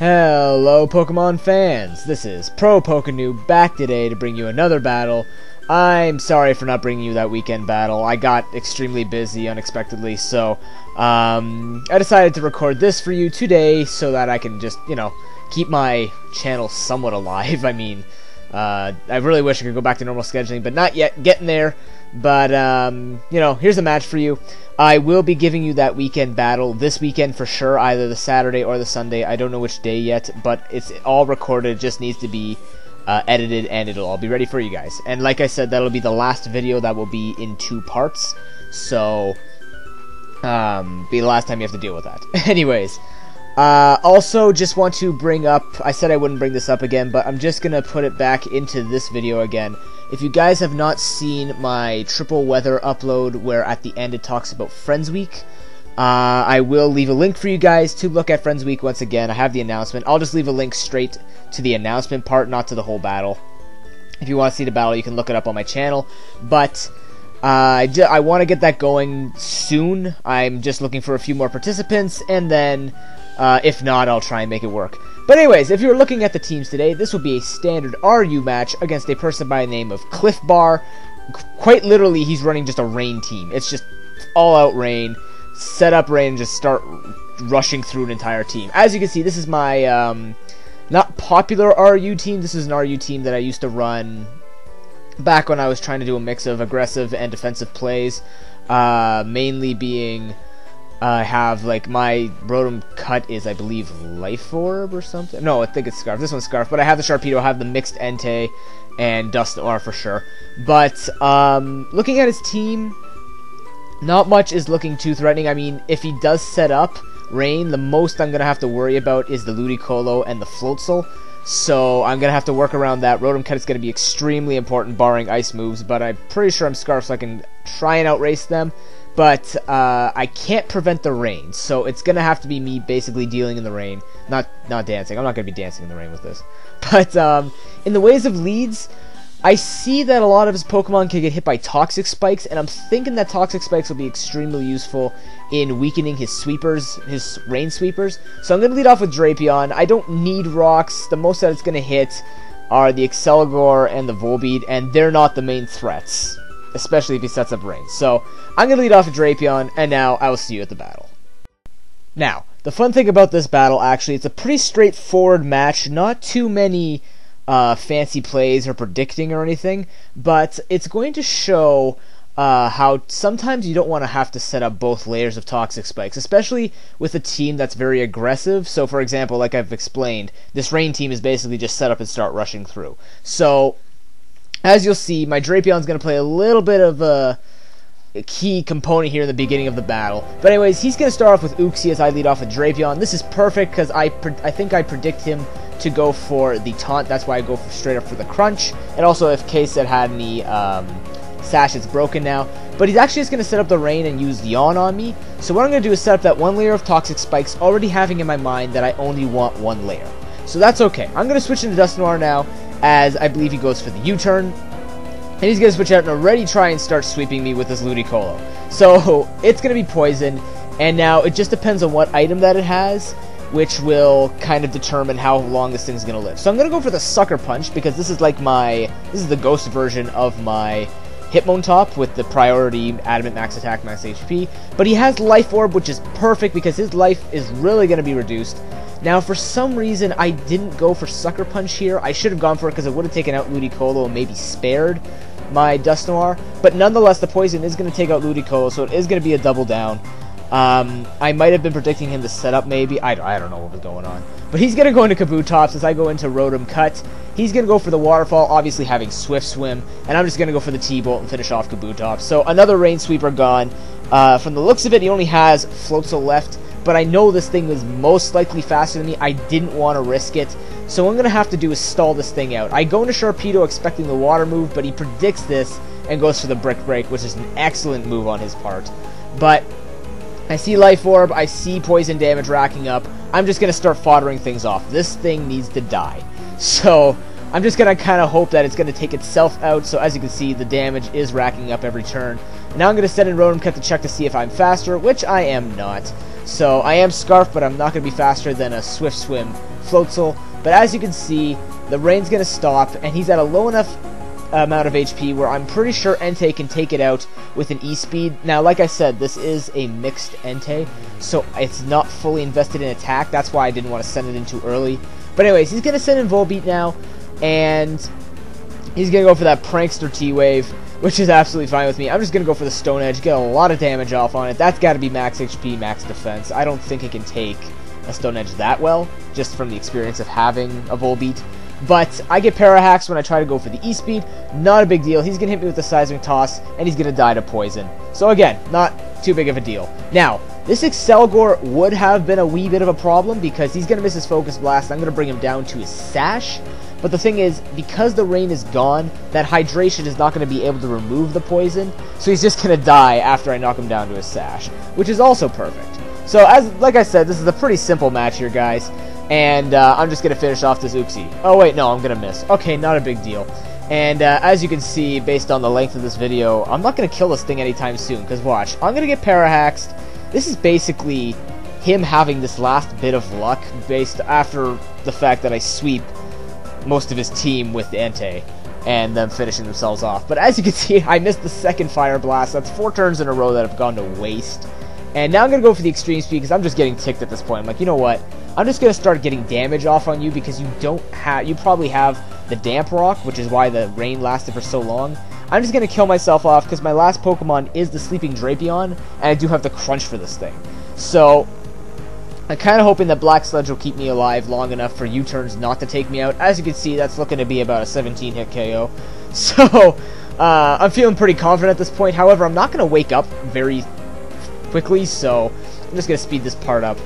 Hello Pokemon fans, this is ProPokeNoob back today to bring you another battle. I'm sorry for not bringing you that weekend battle. I got extremely busy unexpectedly, so I decided to record this for you today so that I can just, keep my channel somewhat alive. I mean, I really wish I could go back to normal scheduling, but not yet, getting there. But, here's a match for you. I will be giving you that weekend battle this weekend for sure, either the Saturday or the Sunday. I don't know which day yet, but it's all recorded. It just needs to be edited, and it'll all be ready for you guys. And like I said, that'll be the last video that will be in 2 parts. So, be the last time you have to deal with that. Anyways, also just want to bring up, I said I wouldn't bring this up again, but I'm just going to put it back into this video again. If you guys have not seen my triple weather upload where at the end it talks about Friends Week, I will leave a link for you guys to look at Friends Week once again. I have the announcement. I'll just leave a link straight to the announcement part, not to the whole battle. If you want to see the battle, you can look it up on my channel. But I want to get that going soon. I'm just looking for a few more participants, and then if not, I'll try and make it work. But anyways, if you're looking at the teams today, this will be a standard RU match against a person by the name of Cliff Bar. Quite literally, he's running just a rain team. It's just all-out rain, set up rain, and just start rushing through an entire team. As you can see, this is my not popular RU team. This is an RU team that I used to run back when I was trying to do a mix of aggressive and defensive plays, mainly being... I have, like, my Rotom cut is, I believe, Life Orb or something. No, I think it's Scarf. This one's Scarf. But I have the Sharpedo, I have the mixed Entei, and Dusknoir for sure. But, looking at his team, not much is looking too threatening. I mean, if he does set up Rain, the most I'm going to have to worry about is the Ludicolo and the Floatzel. So, I'm going to have to work around that. Rotom Cut is going to be extremely important, barring Ice moves. But I'm pretty sure I'm Scarf, so I can try and outrace them. But I can't prevent the rain, so it's gonna have to be me basically dealing in the rain, not dancing. I'm not gonna be dancing in the rain with this. But in the ways of leads, I see that a lot of his Pokemon can get hit by Toxic Spikes, and I'm thinking that Toxic Spikes will be extremely useful in weakening his sweepers, his rain sweepers. So I'm gonna lead off with Drapion. I don't need rocks. The most that it's gonna hit are the Excelgor and the Volbeat, and they're not the main threats, especially if he sets up rain. So, I'm going to lead off with Drapion, and now I will see you at the battle. Now, the fun thing about this battle, actually, it's a pretty straightforward match. Not too many fancy plays or predicting or anything, but it's going to show how sometimes you don't want to have to set up both layers of Toxic Spikes, especially with a team that's very aggressive. So, for example, like I've explained, this rain team is basically just set up and start rushing through. So, as you'll see, my Drapion's going to play a little bit of a key component here in the beginning of the battle. But anyways, he's going to start off with Uxie as I lead off with Drapion. This is perfect because I think I predict him to go for the taunt. That's why I go straight up for the crunch. And also if K-Set had any sash, it's broken now. But he's actually just going to set up the rain and use Yawn on me. So what I'm going to do is set up that one layer of Toxic Spikes, already having in my mind that I only want one layer. So that's okay. I'm going to switch into Dusknoir now, as I believe he goes for the U-turn. And he's going to switch out and already try and start sweeping me with this Ludicolo. So, it's going to be Poison, and now it just depends on what item that it has, which will kind of determine how long this thing's going to live. So I'm going to go for the Sucker Punch, because this is like this is the ghost version of my Hitmontop with the priority Adamant Max Attack, Max HP. But he has Life Orb, which is perfect, because his life is really going to be reduced. Now, for some reason, I didn't go for Sucker Punch here. I should have gone for it because it would have taken out Ludicolo and maybe spared my Dusknoir. But nonetheless, the Poison is going to take out Ludicolo, so it is going to be a double down. I might have been predicting him to set up, maybe. I don't know what was going on. But he's going to go into Kabutops as I go into Rotom Cut. He's going to go for the Waterfall, obviously having Swift Swim. And I'm just going to go for the T-Bolt and finish off Kabutops. So another Rain Sweeper gone. From the looks of it, he only has Floatzel left. But I know this thing is most likely faster than me. I didn't want to risk it. So what I'm going to have to do is stall this thing out. I go into Sharpedo expecting the water move, but he predicts this and goes for the Brick Break, which is an excellent move on his part. But I see Life Orb, I see poison damage racking up. I'm just going to start foddering things off. This thing needs to die. So I'm just going to kind of hope that it's going to take itself out. So as you can see, the damage is racking up every turn. Now I'm going to send in Rotom Cut to check to see if I'm faster, which I am not. So I am Scarf, but I'm not going to be faster than a Swift Swim Floatzel. But as you can see, the rain's going to stop, and he's at a low enough amount of HP where I'm pretty sure Entei can take it out with an E-Speed. Now, like I said, this is a mixed Entei, so it's not fully invested in attack. That's why I didn't want to send it in too early. But anyways, he's going to send in Volbeat now, and he's going to go for that Prankster T-Wave, which is absolutely fine with me. I'm just going to go for the Stone Edge, get a lot of damage off on it. That's got to be max HP, max defense. I don't think it can take a Stone Edge that well, just from the experience of having a Volbeat. But I get Parahax when I try to go for the E-Speed. Not a big deal. He's going to hit me with the Seismic Toss, and he's going to die to Poison. So again, not too big of a deal. Now, this Excelgor would have been a wee bit of a problem because he's going to miss his Focus Blast. I'm going to bring him down to his Sash. But the thing is, because the rain is gone, that hydration is not going to be able to remove the poison, so he's just going to die after I knock him down to his Sash, which is also perfect. So, like I said, this is a pretty simple match here, guys, and I'm just going to finish off this Uxie. Oh, wait, no, I'm going to miss. Okay, not a big deal. And as you can see, based on the length of this video, I'm not going to kill this thing anytime soon, because watch, I'm going to get Parahaxed. This is basically him having this last bit of luck based after the fact that I sweep most of his team with the Entei and them finishing themselves off. But as you can see, I missed the second Fire Blast. That's 4 turns in a row that have gone to waste. And now I'm going to go for the Extreme Speed because I'm just getting ticked at this point. I'm like, you know what? I'm just going to start getting damage off on you because you probably have the Damp Rock, which is why the rain lasted for so long. I'm just going to kill myself off because my last Pokemon is the Sleeping Drapion, and I do have the Crunch for this thing. So I'm kind of hoping that Black Sludge will keep me alive long enough for U-turns not to take me out. As you can see, that's looking to be about a 17-hit KO. So, I'm feeling pretty confident at this point. However, I'm not going to wake up very quickly, so I'm just going to speed this part up.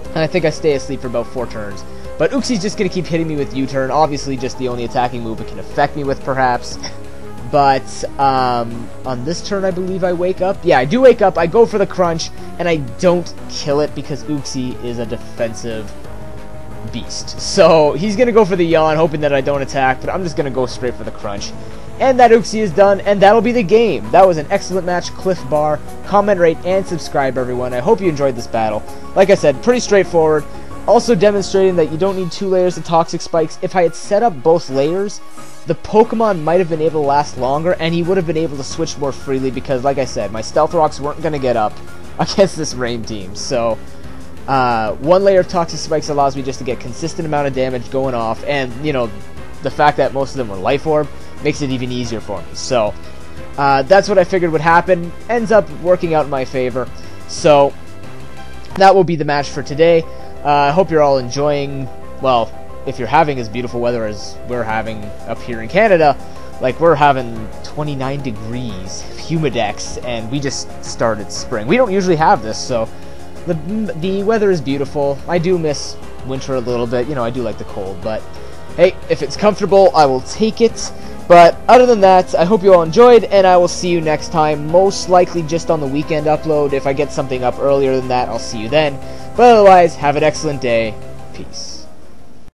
And I think I stay asleep for about 4 turns. But Uxie's just going to keep hitting me with U-turn. Obviously, just the only attacking move it can affect me with, perhaps. But on this turn, I believe I wake up. Yeah, I do wake up. I go for the Crunch, and I don't kill it because Uxie is a defensive beast. So he's going to go for the Yawn, hoping that I don't attack, but I'm just going to go straight for the Crunch. And that Uxie is done, and that'll be the game. That was an excellent match. Cliff Bar. Comment, rate, and subscribe, everyone. I hope you enjoyed this battle. Like I said, pretty straightforward. Also demonstrating that you don't need 2 layers of Toxic Spikes. If I had set up both layers, the Pokemon might have been able to last longer, and he would have been able to switch more freely because, like I said, my Stealth Rocks weren't going to get up against this rain team. So, 1 layer of Toxic Spikes allows me just to get consistent amount of damage going off, and, you know, the fact that most of them were Life Orb makes it even easier for me. So, that's what I figured would happen. Ends up working out in my favor. So, that will be the match for today. I hope you're all enjoying, well, if you're having as beautiful weather as we're having up here in Canada. Like, we're having 29 degrees, humidex, and we just started spring. We don't usually have this, so the weather is beautiful. I do miss winter a little bit. You know, I do like the cold, but hey, if it's comfortable, I will take it. But other than that, I hope you all enjoyed, and I will see you next time, most likely just on the weekend upload. If I get something up earlier than that, I'll see you then. But otherwise, have an excellent day. Peace.